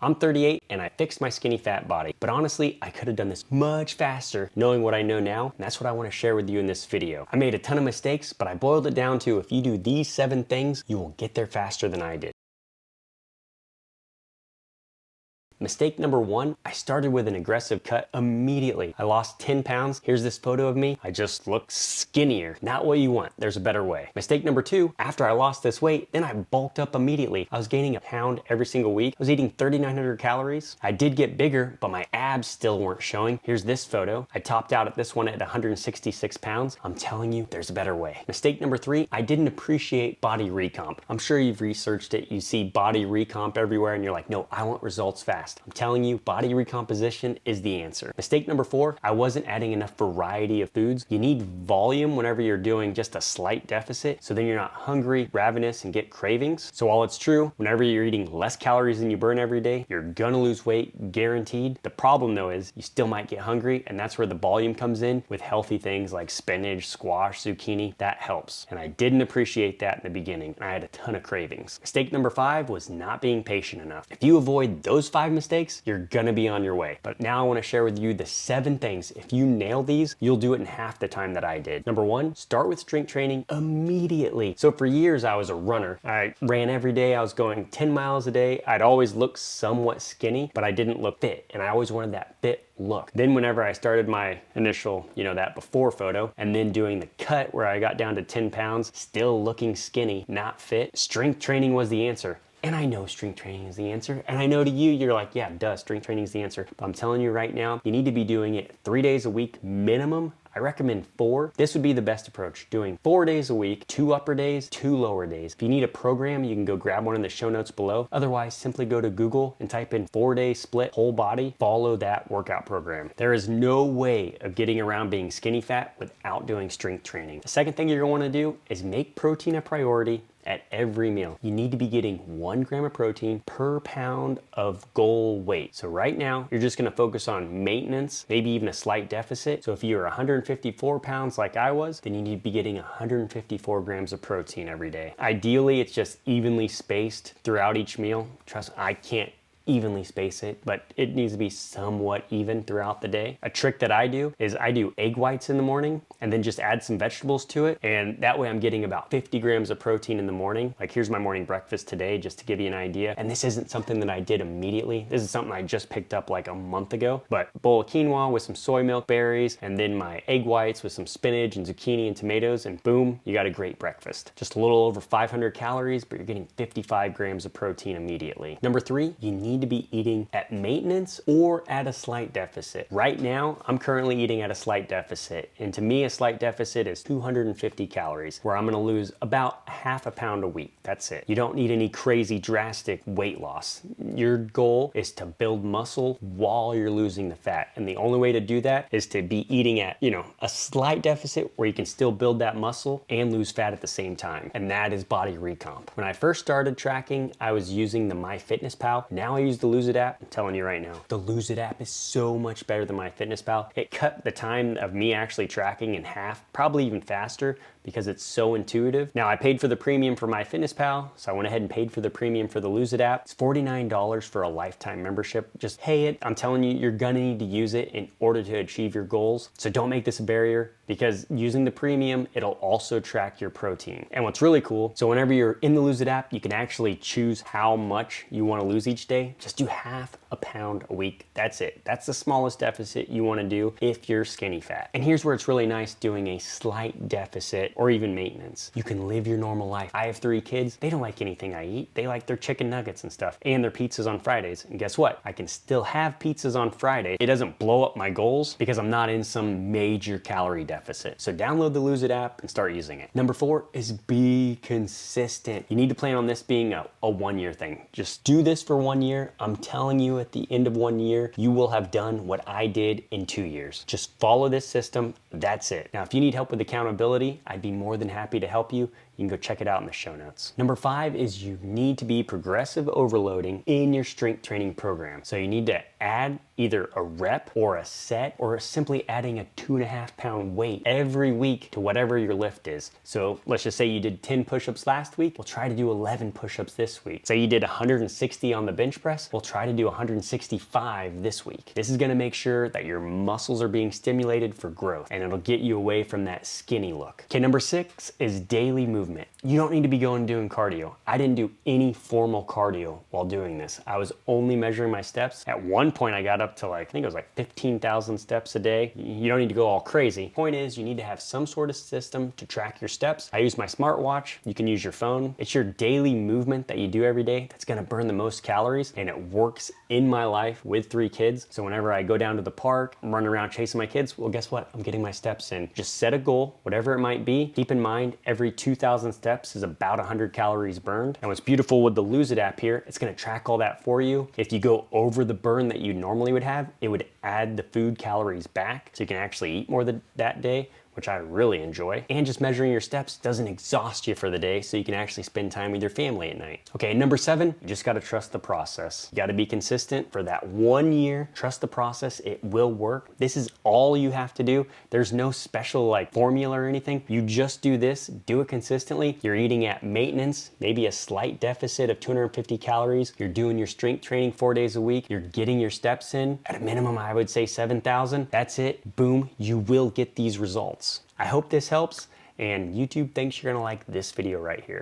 I'm 38 and I fixed my skinny fat body, but honestly, I could have done this much faster knowing what I know now, and that's what I want to share with you in this video. I made a ton of mistakes, but I boiled it down to if you do these 7 things, you will get there faster than I did. Mistake number 1, I started with an aggressive cut immediately. I lost 10 pounds. Here's this photo of me. I just look skinnier. Not what you want. There's a better way. Mistake number 2, after I lost this weight, then I bulked up immediately. I was gaining a pound every single week. I was eating 3,900 calories. I did get bigger, but my abs still weren't showing. Here's this photo. I topped out at this one at 166 pounds. I'm telling you, there's a better way. Mistake number 3, I didn't appreciate body recomp. I'm sure you've researched it. You see body recomp everywhere and you're like, no, I want results fast. I'm telling you, body recomposition is the answer. Mistake number 4, I wasn't adding enough variety of foods. You need volume whenever you're doing just a slight deficit, so then you're not hungry, ravenous, and get cravings. So while it's true, whenever you're eating less calories than you burn every day, you're gonna lose weight, guaranteed. The problem though is you still might get hungry, and that's where the volume comes in with healthy things like spinach, squash, zucchini. That helps. And I didn't appreciate that in the beginning, and I had a ton of cravings. Mistake number 5 was not being patient enough. If you avoid those 5 mistakes, you're gonna be on your way. But now I wanna share with you the 7 things. If you nail these, you'll do it in half the time that I did. Number 1, start with strength training immediately. So for years, I was a runner. I ran every day. I was going 10 miles a day. I'd always look somewhat skinny, but I didn't look fit. And I always wanted that fit look. Then whenever I started my initial, that before photo, and then doing the cut where I got down to 10 pounds, still looking skinny, not fit, strength training was the answer. And I know strength training is the answer. And I know to you, you're like, yeah, duh, strength training is the answer. But I'm telling you right now, you need to be doing it 3 days a week minimum. I recommend 4. This would be the best approach, doing 4 days a week, 2 upper days, 2 lower days. If you need a program, you can go grab one in the show notes below. Otherwise, simply go to Google and type in 4-day split whole body, follow that workout program. There is no way of getting around being skinny fat without doing strength training. The second thing you're gonna wanna do is make protein a priority at every meal. You need to be getting 1 gram of protein per pound of goal weight. So right now, you're just gonna focus on maintenance, maybe even a slight deficit. So if you're 154 pounds like I was, then you need to be getting 154 grams of protein every day. Ideally, it's just evenly spaced throughout each meal. Trust me, I can't evenly space it, but it needs to be somewhat even throughout the day. A trick that I do is I do egg whites in the morning and then just add some vegetables to it. And that way I'm getting about 50 grams of protein in the morning. Like here's my morning breakfast today, just to give you an idea. And this isn't something that I did immediately. This is something I just picked up like a month ago. But bowl of quinoa with some soy milk, berries, and then my egg whites with some spinach and zucchini and tomatoes, and boom, you got a great breakfast. Just a little over 500 calories, but you're getting 55 grams of protein immediately. Number 3, you need to be eating at maintenance or at a slight deficit. Right now, I'm currently eating at a slight deficit. And to me, a slight deficit is 250 calories, where I'm gonna lose about half a pound a week. That's it. You don't need any crazy drastic weight loss. Your goal is to build muscle while you're losing the fat. And the only way to do that is to be eating at, a slight deficit where you can still build that muscle and lose fat at the same time. And that is body recomp. When I first started tracking, I was using the MyFitnessPal. Now I use the Lose It app. I'm telling you right now, the Lose It app is so much better than MyFitnessPal. It cut the time of me actually tracking in half, probably even faster, because it's so intuitive. Now I paid for the premium for MyFitnessPal, so I went ahead and paid for the premium for the Lose It app. It's $49 for a lifetime membership. Just pay it. I'm telling you, you're gonna need to use it in order to achieve your goals. So don't make this a barrier, because using the premium, it'll also track your protein. And what's really cool, so whenever you're in the Lose It app, you can actually choose how much you wanna lose each day. Just do half a pound a week. That's it. That's the smallest deficit you wanna do if you're skinny fat. And here's where it's really nice doing a slight deficit or even maintenance. You can live your normal life. I have 3 kids. They don't like anything I eat. They like their chicken nuggets and stuff and their pizzas on Fridays. And guess what? I can still have pizzas on Friday. It doesn't blow up my goals because I'm not in some major calorie deficit. So download the Lose It app and start using it. Number 4 is be consistent. You need to plan on this being a 1-year thing. Just do this for 1 year. I'm telling you, at the end of 1 year, you will have done what I did in 2 years. Just follow this system. That's it. Now, if you need help with accountability, I'd be more than happy to help you. You can go check it out in the show notes. Number 5 is you need to be progressive overloading in your strength training program. So you need to add either a rep or a set, or simply adding a 2.5 pound weight every week to whatever your lift is. So let's just say you did 10 push-ups last week. We'll try to do 11 push-ups this week. Say you did 160 on the bench press. We'll try to do 165 this week. This is gonna make sure that your muscles are being stimulated for growth, and it'll get you away from that skinny look. Okay, number 6 is daily movement. You don't need to be going and doing cardio. I didn't do any formal cardio while doing this. I was only measuring my steps. At one point I got up to I think it was 15,000 steps a day. You don't need to go all crazy. Point is, you need to have some sort of system to track your steps. I use my smartwatch. You can use your phone. It's your daily movement that you do every day that's gonna burn the most calories, and it works in my life with 3 kids. So whenever I go down to the park, I'm running around chasing my kids, well, guess what? I'm getting my steps in. Just set a goal, whatever it might be. Keep in mind, every 2,000 steps is about 100 calories burned. And what's beautiful with the Lose It app here, it's gonna track all that for you. If you go over the burn that you normally would have, it would add the food calories back, so you can actually eat more that day, which I really enjoy. And just measuring your steps doesn't exhaust you for the day, so you can actually spend time with your family at night. Okay, number 7, you just gotta trust the process. You gotta be consistent for that 1 year. Trust the process, it will work. This is all you have to do. There's no special formula or anything. You just do this, do it consistently. You're eating at maintenance, maybe a slight deficit of 250 calories. You're doing your strength training 4 days a week. You're getting your steps in. At a minimum, I would say 7,000. That's it, boom, you will get these results. I hope this helps, and YouTube thinks you're gonna like this video right here.